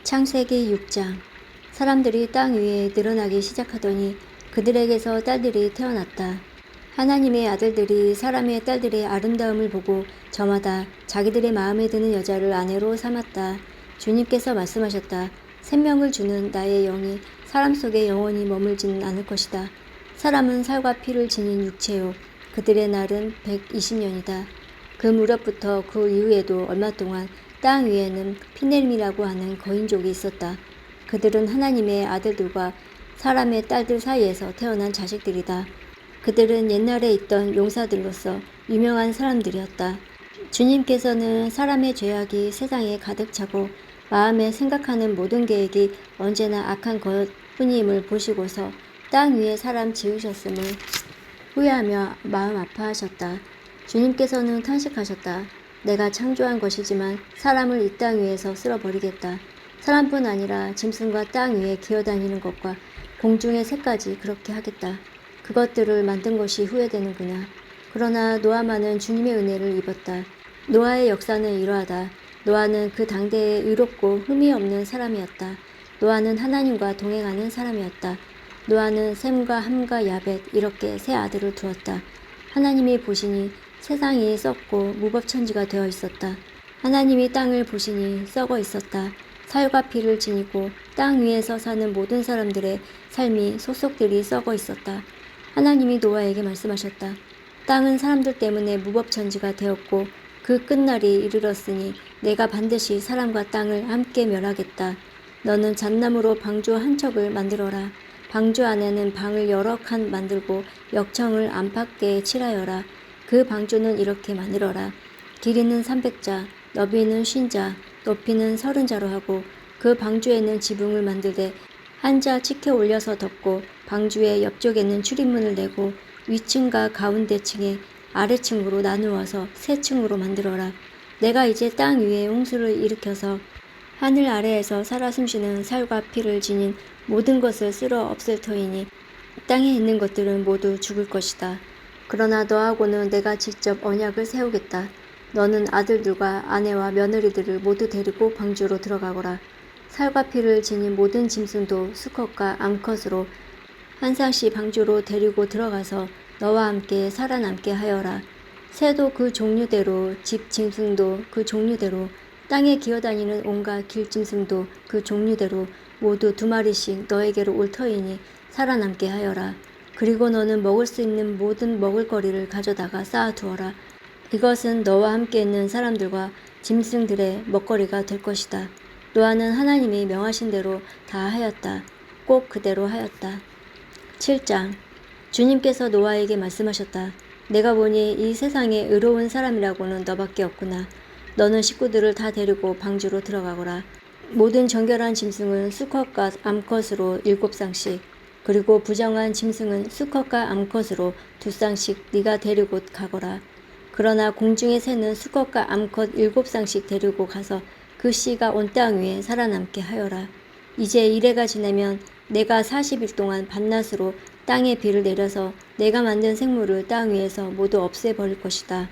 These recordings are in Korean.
창세기 6장. 사람들이 땅 위에 늘어나기 시작하더니 그들에게서 딸들이 태어났다. 하나님의 아들들이 사람의 딸들의 아름다움을 보고 저마다 자기들의 마음에 드는 여자를 아내로 삼았다. 주님께서 말씀하셨다. 생명을 주는 나의 영이 사람 속에 영원히 머물지는 않을 것이다. 사람은 살과 피를 지닌 육체요. 그들의 날은 120년이다. 그 무렵부터 그 이후에도 얼마 동안 땅 위에는 피내림이라고 하는 거인족이 있었다. 그들은 하나님의 아들들과 사람의 딸들 사이에서 태어난 자식들이다. 그들은 옛날에 있던 용사들로서 유명한 사람들이었다. 주님께서는 사람의 죄악이 세상에 가득 차고 마음에 생각하는 모든 계획이 언제나 악한 것뿐임을 보시고서 땅 위에 사람 지으셨음을 후회하며 마음 아파하셨다. 주님께서는 탄식하셨다. 내가 창조한 것이지만 사람을 이 땅 위에서 쓸어버리겠다. 사람뿐 아니라 짐승과 땅 위에 기어다니는 것과 공중의 새까지 그렇게 하겠다. 그것들을 만든 것이 후회되는구나. 그러나 노아만은 주님의 은혜를 입었다. 노아의 역사는 이러하다. 노아는 그 당대에 의롭고 흠이 없는 사람이었다. 노아는 하나님과 동행하는 사람이었다. 노아는 셈과 함과 야벳 이렇게 세 아들을 두었다. 하나님이 보시니 세상이 썩고 무법천지가 되어 있었다. 하나님이 땅을 보시니 썩어 있었다. 살과 피를 지니고 땅 위에서 사는 모든 사람들의 삶이 소속들이 썩어 있었다. 하나님이 노아에게 말씀하셨다. 땅은 사람들 때문에 무법천지가 되었고 그 끝날이 이르렀으니 내가 반드시 사람과 땅을 함께 멸하겠다. 너는 잣나무로 방주 한 척을 만들어라. 방주 안에는 방을 여러 칸 만들고 역청을 안팎에 칠하여라. 그 방주는 이렇게 만들어라. 길이는 300자, 너비는 50자, 높이는 30자로 하고 그 방주에는 지붕을 만들되 한 자 치켜 올려서 덮고 방주의 옆쪽에는 출입문을 내고 위층과 가운데 층에 아래층으로 나누어서 세 층으로 만들어라. 내가 이제 땅 위에 홍수를 일으켜서 하늘 아래에서 살아 숨쉬는 살과 피를 지닌 모든 것을 쓸어 없앨 터이니 땅에 있는 것들은 모두 죽을 것이다. 그러나 너하고는 내가 직접 언약을 세우겠다. 너는 아들들과 아내와 며느리들을 모두 데리고 방주로 들어가거라. 살과 피를 지닌 모든 짐승도 수컷과 암컷으로 한 쌍씩 방주로 데리고 들어가서 너와 함께 살아남게 하여라. 새도 그 종류대로 집 짐승도 그 종류대로 땅에 기어다니는 온갖 길짐승도 그 종류대로 모두 2마리씩 너에게로 올 터이니 살아남게 하여라. 그리고 너는 먹을 수 있는 모든 먹을거리를 가져다가 쌓아두어라. 이것은 너와 함께 있는 사람들과 짐승들의 먹거리가 될 것이다. 노아는 하나님이 명하신 대로 다 하였다. 꼭 그대로 하였다. 7장. 주님께서 노아에게 말씀하셨다. 내가 보니 이 세상에 의로운 사람이라고는 너밖에 없구나. 너는 식구들을 다 데리고 방주로 들어가거라. 모든 정결한 짐승은 수컷과 암컷으로 7쌍씩 그리고 부정한 짐승은 수컷과 암컷으로 2쌍씩 네가 데리고 가거라. 그러나 공중의 새는 수컷과 암컷 7쌍씩 데리고 가서 그 씨가 온 땅 위에 살아남게 하여라. 이제 이래가 지나면 내가 40일 동안 밤낮으로 땅에 비를 내려서 내가 만든 생물을 땅 위에서 모두 없애버릴 것이다.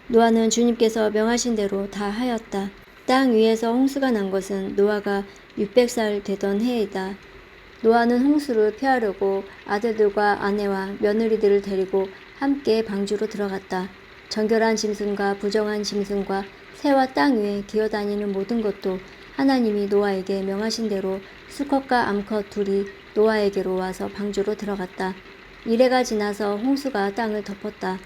노아는 주님께서 명하신 대로 다 하였다. 땅 위에서 홍수가 난 것은 노아가 600살 되던 해이다. 노아는 홍수를 피하려고 아들들과 아내와 며느리들을 데리고 함께 방주로 들어갔다. 정결한 짐승과 부정한 짐승과 새와 땅 위에 기어다니는 모든 것도 하나님이 노아에게 명하신 대로 수컷과 암컷 둘이 노아에게로 와서 방주로 들어갔다. 이래가 지나서 홍수가 땅을 덮었다.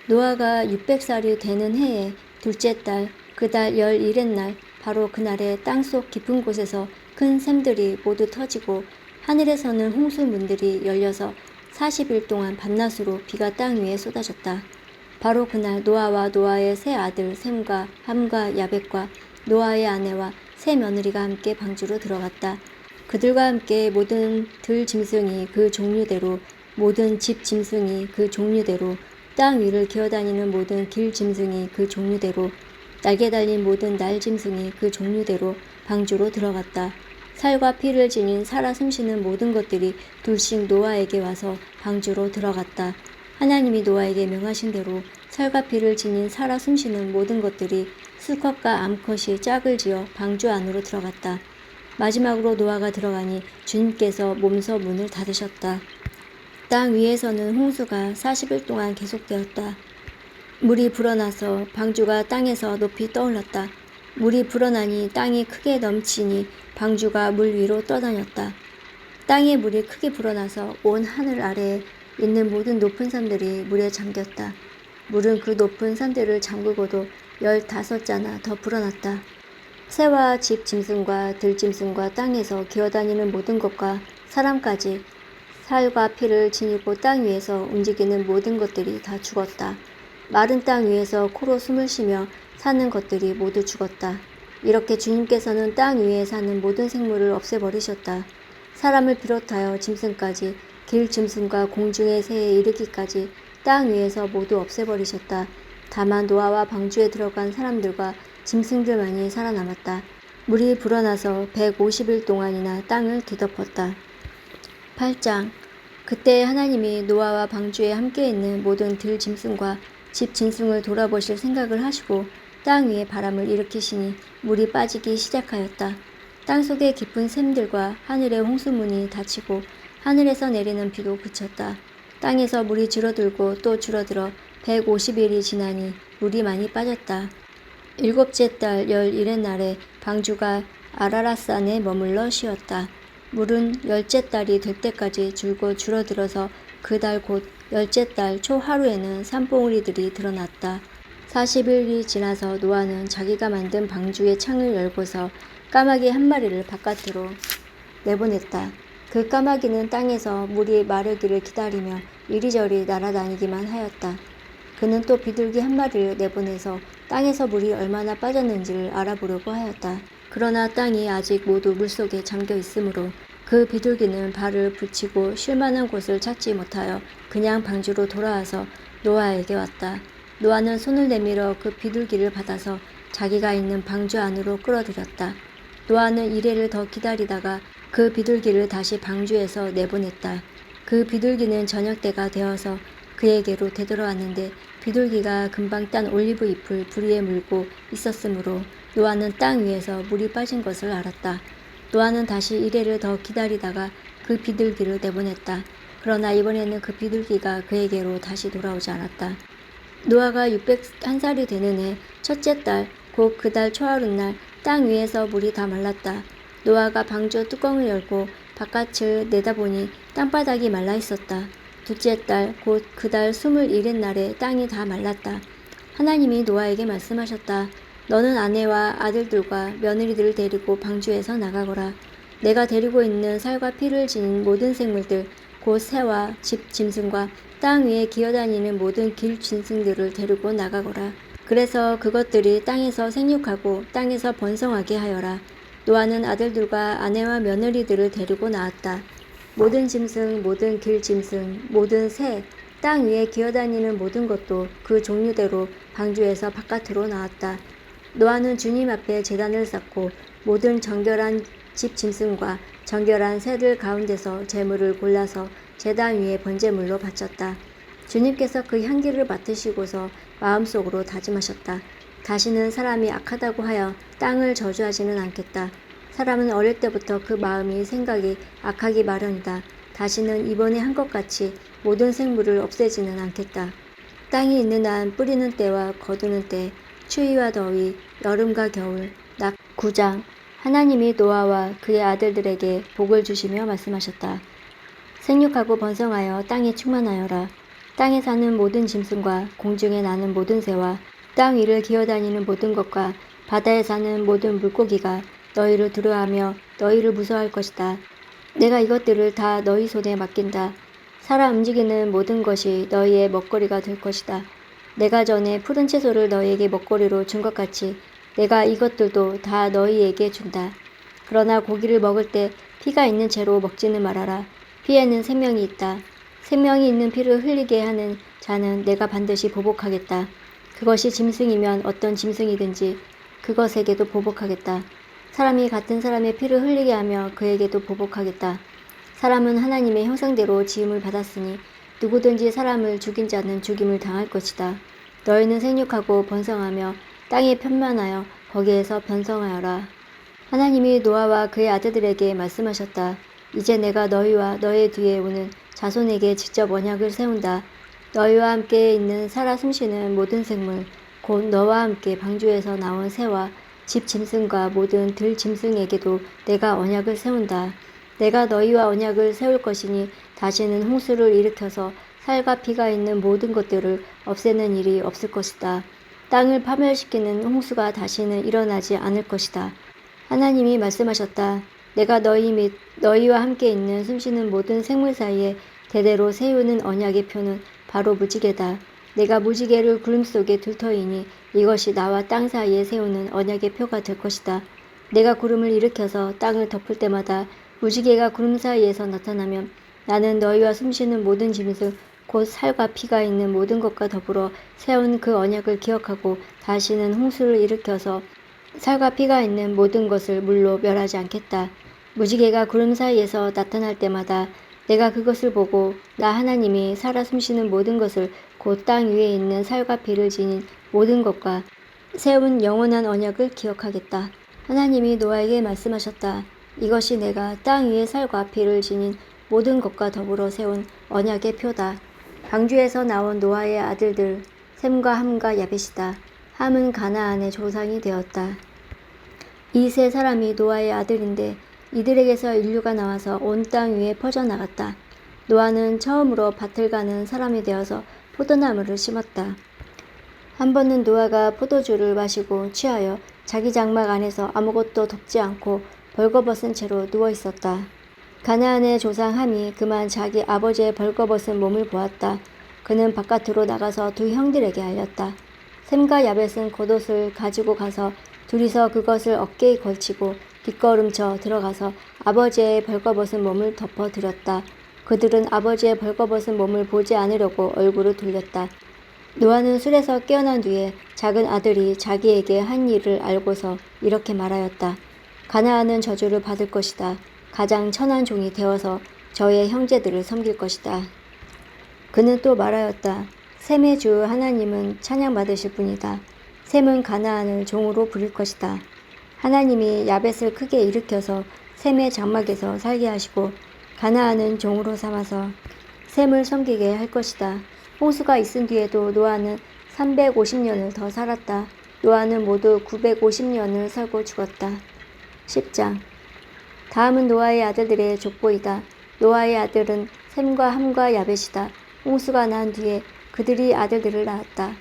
노아가 600살이 되는 해에 둘째 달, 그 달 11날 바로 그날에 땅속 깊은 곳에서 큰 샘들이 모두 터지고 하늘에서는 홍수문들이 열려서 40일 동안 밤낮으로 비가 땅 위에 쏟아졌다. 바로 그날 노아와 노아의 세 아들 셈과 함과 야벳과 노아의 아내와 세 며느리가 함께 방주로 들어갔다. 그들과 함께 모든 들 짐승이 그 종류대로 모든 집 짐승이 그 종류대로 땅 위를 기어다니는 모든 길 짐승이 그 종류대로 날개 달린 모든 날 짐승이 그 종류대로 방주로 들어갔다. 살과 피를 지닌 살아 숨쉬는 모든 것들이 둘씩 노아에게 와서 방주로 들어갔다. 하나님이 노아에게 명하신 대로 살과 피를 지닌 살아 숨쉬는 모든 것들이 수컷과 암컷이 짝을 지어 방주 안으로 들어갔다. 마지막으로 노아가 들어가니 주님께서 몸소 문을 닫으셨다. 땅 위에서는 홍수가 40일 동안 계속되었다. 물이 불어나서 방주가 땅에서 높이 떠올랐다. 물이 불어나니 땅이 크게 넘치니 방주가 물 위로 떠다녔다. 땅에 물이 크게 불어나서 온 하늘 아래에 있는 모든 높은 산들이 물에 잠겼다. 물은 그 높은 산들을 잠그고도 15자나 더 불어났다. 새와 집 짐승과 들짐승과 땅에서 기어다니는 모든 것과 사람까지 살과 피를 지니고 땅 위에서 움직이는 모든 것들이 다 죽었다. 마른 땅 위에서 코로 숨을 쉬며 사는 것들이 모두 죽었다. 이렇게 주님께서는 땅 위에 사는 모든 생물을 없애버리셨다. 사람을 비롯하여 짐승까지 길 짐승과 공중의 새에 이르기까지 땅 위에서 모두 없애버리셨다. 다만 노아와 방주에 들어간 사람들과 짐승들만이 살아남았다. 물이 불어나서 150일 동안이나 땅을 뒤덮었다. 8장. 그때 하나님이 노아와 방주에 함께 있는 모든 들 짐승과 집 짐승을 돌아보실 생각을 하시고 땅 위에 바람을 일으키시니 물이 빠지기 시작하였다. 땅속의 깊은 샘들과 하늘의 홍수문이 닫히고 하늘에서 내리는 비도 그쳤다. 땅에서 물이 줄어들고 또 줄어들어 150일이 지나니 물이 많이 빠졌다. 7째 달 11의 날에 방주가 아라랏산에 머물러 쉬었다. 물은 10째 달이 될 때까지 줄고 줄어들어서 그 달 곧 10째 달 초하루에는 산봉우리들이 드러났다. 40일이 지나서 노아는 자기가 만든 방주의 창을 열고서 까마귀 한 마리를 바깥으로 내보냈다. 그 까마귀는 땅에서 물이 마르기를 기다리며 이리저리 날아다니기만 하였다. 그는 또 비둘기 한 마리를 내보내서 땅에서 물이 얼마나 빠졌는지를 알아보려고 하였다. 그러나 땅이 아직 모두 물속에 잠겨 있으므로 그 비둘기는 발을 붙이고 쉴 만한 곳을 찾지 못하여 그냥 방주로 돌아와서 노아에게 왔다. 노아는 손을 내밀어 그 비둘기를 받아서 자기가 있는 방주 안으로 끌어들였다. 노아는 이래를 더 기다리다가 그 비둘기를 다시 방주에서 내보냈다. 그 비둘기는 저녁 때가 되어서 그에게로 되돌아왔는데 비둘기가 금방 딴 올리브 잎을 부리에 물고 있었으므로 노아는 땅 위에서 물이 빠진 것을 알았다. 노아는 다시 이래를 더 기다리다가 그 비둘기를 내보냈다. 그러나 이번에는 그 비둘기가 그에게로 다시 돌아오지 않았다. 노아가 601살이 되는 해 첫째 달 곧 그 달 초하룻날 땅 위에서 물이 다 말랐다. 노아가 방주 뚜껑을 열고 바깥을 내다보니 땅바닥이 말라 있었다. 둘째 달 곧 그 달 21의 날에 땅이 다 말랐다. 하나님이 노아에게 말씀하셨다. 너는 아내와 아들들과 며느리들을 데리고 방주에서 나가거라. 내가 데리고 있는 살과 피를 지닌 모든 생물들 곧 새와 집 짐승과 땅 위에 기어다니는 모든 길 짐승들을 데리고 나가거라. 그래서 그것들이 땅에서 생육하고 땅에서 번성하게 하여라. 노아는 아들들과 아내와 며느리들을 데리고 나왔다. 모든 짐승, 모든 길 짐승, 모든 새, 땅 위에 기어다니는 모든 것도 그 종류대로 방주에서 바깥으로 나왔다. 노아는 주님 앞에 제단을 쌓고 모든 정결한 집 짐승과 정결한 새들 가운데서 제물을 골라서 제단 위에 번제물로 바쳤다. 주님께서 그 향기를 맡으시고서 마음속으로 다짐하셨다. 다시는 사람이 악하다고 하여 땅을 저주하지는 않겠다. 사람은 어릴 때부터 그 마음이 생각이 악하기 마련이다. 다시는 이번에 한 것 같이 모든 생물을 없애지는 않겠다. 땅이 있는 한 뿌리는 때와 거두는 때, 추위와 더위, 여름과 겨울, 낙 9장. 하나님이 노아와 그의 아들들에게 복을 주시며 말씀하셨다. 생육하고 번성하여 땅에 충만하여라. 땅에 사는 모든 짐승과 공중에 나는 모든 새와 땅 위를 기어다니는 모든 것과 바다에 사는 모든 물고기가 너희를 두려워하며 너희를 무서워할 것이다. 내가 이것들을 다 너희 손에 맡긴다. 살아 움직이는 모든 것이 너희의 먹거리가 될 것이다. 내가 전에 푸른 채소를 너희에게 먹거리로 준 것 같이 내가 이것들도 다 너희에게 준다. 그러나 고기를 먹을 때 피가 있는 채로 먹지는 말아라. 피에는 생명이 있다. 생명이 있는 피를 흘리게 하는 자는 내가 반드시 보복하겠다. 그것이 짐승이면 어떤 짐승이든지 그것에게도 보복하겠다. 사람이 같은 사람의 피를 흘리게 하며 그에게도 보복하겠다. 사람은 하나님의 형상대로 지음을 받았으니 누구든지 사람을 죽인 자는 죽임을 당할 것이다. 너희는 생육하고 번성하며 땅에 편만하여 거기에서 번성하여라. 하나님이 노아와 그의 아들들에게 말씀하셨다. 이제 내가 너희와 너의 뒤에 오는 자손에게 직접 언약을 세운다. 너희와 함께 있는 살아 숨쉬는 모든 생물, 곧 너와 함께 방주에서 나온 새와 집 짐승과 모든 들 짐승에게도 내가 언약을 세운다. 내가 너희와 언약을 세울 것이니 다시는 홍수를 일으켜서 살과 피가 있는 모든 것들을 없애는 일이 없을 것이다. 땅을 파멸시키는 홍수가 다시는 일어나지 않을 것이다. 하나님이 말씀하셨다. 내가 너희 및 너희와 함께 있는 숨쉬는 모든 생물 사이에 대대로 세우는 언약의 표는 바로 무지개다. 내가 무지개를 구름 속에 둘 터이니 이것이 나와 땅 사이에 세우는 언약의 표가 될 것이다. 내가 구름을 일으켜서 땅을 덮을 때마다 무지개가 구름 사이에서 나타나면 나는 너희와 숨쉬는 모든 짐승 곧 살과 피가 있는 모든 것과 더불어 세운 그 언약을 기억하고 다시는 홍수를 일으켜서 살과 피가 있는 모든 것을 물로 멸하지 않겠다. 무지개가 구름 사이에서 나타날 때마다 내가 그것을 보고 나 하나님이 살아 숨쉬는 모든 것을 곧 땅 위에 있는 살과 피를 지닌 모든 것과 세운 영원한 언약을 기억하겠다. 하나님이 노아에게 말씀하셨다. 이것이 내가 땅 위에 살과 피를 지닌 모든 것과 더불어 세운 언약의 표다. 방주에서 나온 노아의 아들들 셈과 함과 야벳이다. 함은 가나안의 조상이 되었다. 이 세 사람이 노아의 아들인데 이들에게서 인류가 나와서 온 땅 위에 퍼져나갔다. 노아는 처음으로 밭을 가는 사람이 되어서 포도나무를 심었다. 한 번은 노아가 포도주를 마시고 취하여 자기 장막 안에서 아무것도 덮지 않고 벌거벗은 채로 누워 있었다. 가나안의 조상 함이 그만 자기 아버지의 벌거벗은 몸을 보았다. 그는 바깥으로 나가서 두 형들에게 알렸다. 셈과 야벳은 겉옷을 가지고 가서 둘이서 그것을 어깨에 걸치고 뒷걸음쳐 들어가서 아버지의 벌거벗은 몸을 덮어드렸다. 그들은 아버지의 벌거벗은 몸을 보지 않으려고 얼굴을 돌렸다. 노아는 술에서 깨어난 뒤에 작은 아들이 자기에게 한 일을 알고서 이렇게 말하였다. 가나안은 저주를 받을 것이다. 가장 천한 종이 되어서 저의 형제들을 섬길 것이다. 그는 또 말하였다. 셈의 주 하나님은 찬양받으실 분이다. 셈은 가나안을 종으로 부릴 것이다. 하나님이 야벳을 크게 일으켜서 셈의 장막에서 살게 하시고 가나안은 종으로 삼아서 셈을 섬기게 할 것이다. 홍수가 있은 뒤에도 노아는 350년을 더 살았다. 노아는 모두 950년을 살고 죽었다. 10장. 다음은 노아의 아들들의 족보이다. 노아의 아들은 셈과 함과 야벳이다. 홍수가 난 뒤에 그들이 아들들을 낳았다.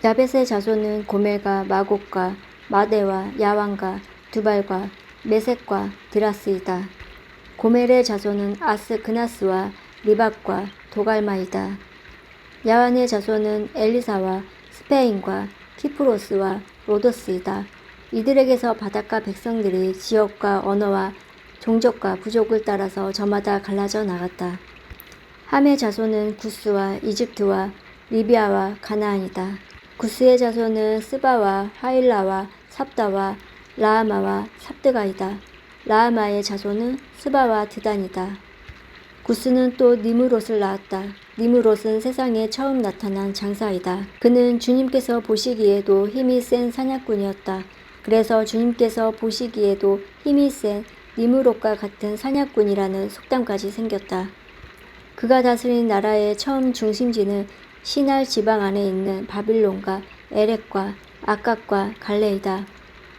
야벳의 자손은 고멜과 마곡과 마대와 야완과 두발과 메섹과 드라스이다. 고멜의 자손은 아스그나스와 리박과 도갈마이다. 야완의 자손은 엘리사와 스페인과 키프로스와 로도스이다. 이들에게서 바닷가 백성들이 지역과 언어와 종족과 부족을 따라서 저마다 갈라져 나갔다. 함의 자손은 구스와 이집트와 리비아와 가나안이다. 구스의 자손은 스바와 하일라와 삽다와 라하마와 삽드가이다. 라하마의 자손은 스바와 드단이다. 구스는 또 니므롯을 낳았다. 니므롯은 세상에 처음 나타난 장사이다. 그는 주님께서 보시기에도 힘이 센 사냥꾼이었다. 그래서 주님께서 보시기에도 힘이 센 니므롯과 같은 사냥꾼이라는 속담까지 생겼다. 그가 다스린 나라의 처음 중심지는 시날 지방 안에 있는 바빌론과 에렉과 아깝과 갈레이다.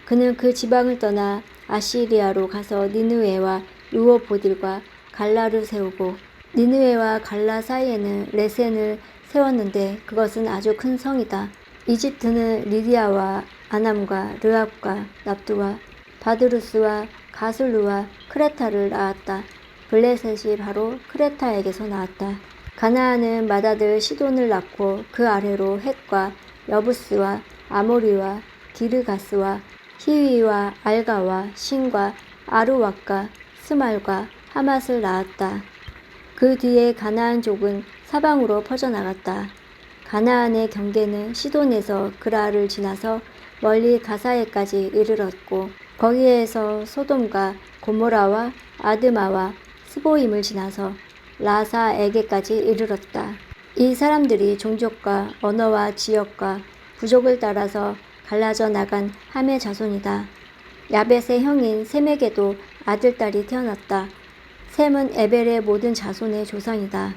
그는 그 지방을 떠나 아시리아로 가서 니느웨와 루오보딜과 갈라를 세우고 니느웨와 갈라 사이에는 레센을 세웠는데 그것은 아주 큰 성이다. 이집트는 리디아와 아남과 르압과 납두와 바드루스와 가슬루와 크레타를 낳았다. 블레셋이 바로 크레타에게서 나왔다. 가나안은 맏아들 시돈을 낳고 그 아래로 헷과 여부스와 아모리와 기르가스와 히위와 알가와 신과 아루왁과 스말과 하맛을 낳았다. 그 뒤에 가나안족은 사방으로 퍼져나갔다. 가나안의 경계는 시돈에서 그라를 지나서 멀리 가사에까지 이르렀고 거기에서 소돔과 고모라와 아드마와 스보임을 지나서 라사에게까지 이르렀다. 이 사람들이 종족과 언어와 지역과 부족을 따라서 갈라져 나간 함의 자손이다. 야벳의 형인 셈에게도 아들, 딸이 태어났다. 셈은 에벨의 모든 자손의 조상이다.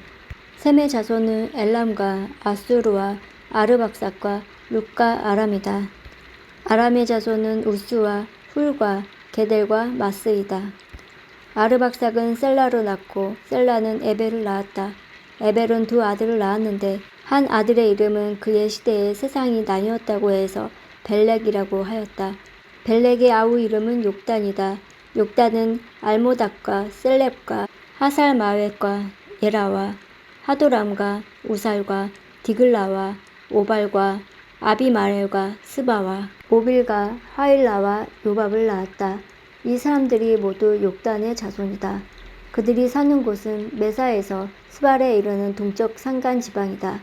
셈의 자손은 엘람과 아수르와 아르박삭과 룻과 아람이다. 아람의 자손은 우스와 훌과 게델과 마스이다. 아르박삭은 셀라를 낳고 셀라는 에벨을 낳았다. 에벨은 두 아들을 낳았는데 한 아들의 이름은 그의 시대에 세상이 나뉘었다고 해서 벨렉이라고 하였다. 벨렉의 아우 이름은 욕단이다. 욕단은 알모닥과 셀렙과 하살마웻과 예라와 하도람과 우살과 디글라와 오발과 아비마엘과 스바와 오빌과 하일라와 요밥을 낳았다. 이 사람들이 모두 욕단의 자손이다. 그들이 사는 곳은 메사에서 스발에 이르는 동쪽 산간 지방이다.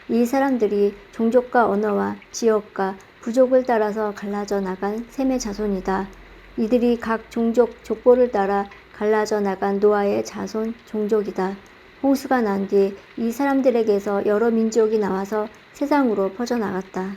이 사람들이 종족과 언어와 지역과 부족을 따라서 갈라져 나간 셈의 자손이다. 이들이 각 종족 족보를 따라 갈라져 나간 노아의 자손 종족이다. 홍수가 난 뒤 이 사람들에게서 여러 민족이 나와서 세상으로 퍼져나갔다.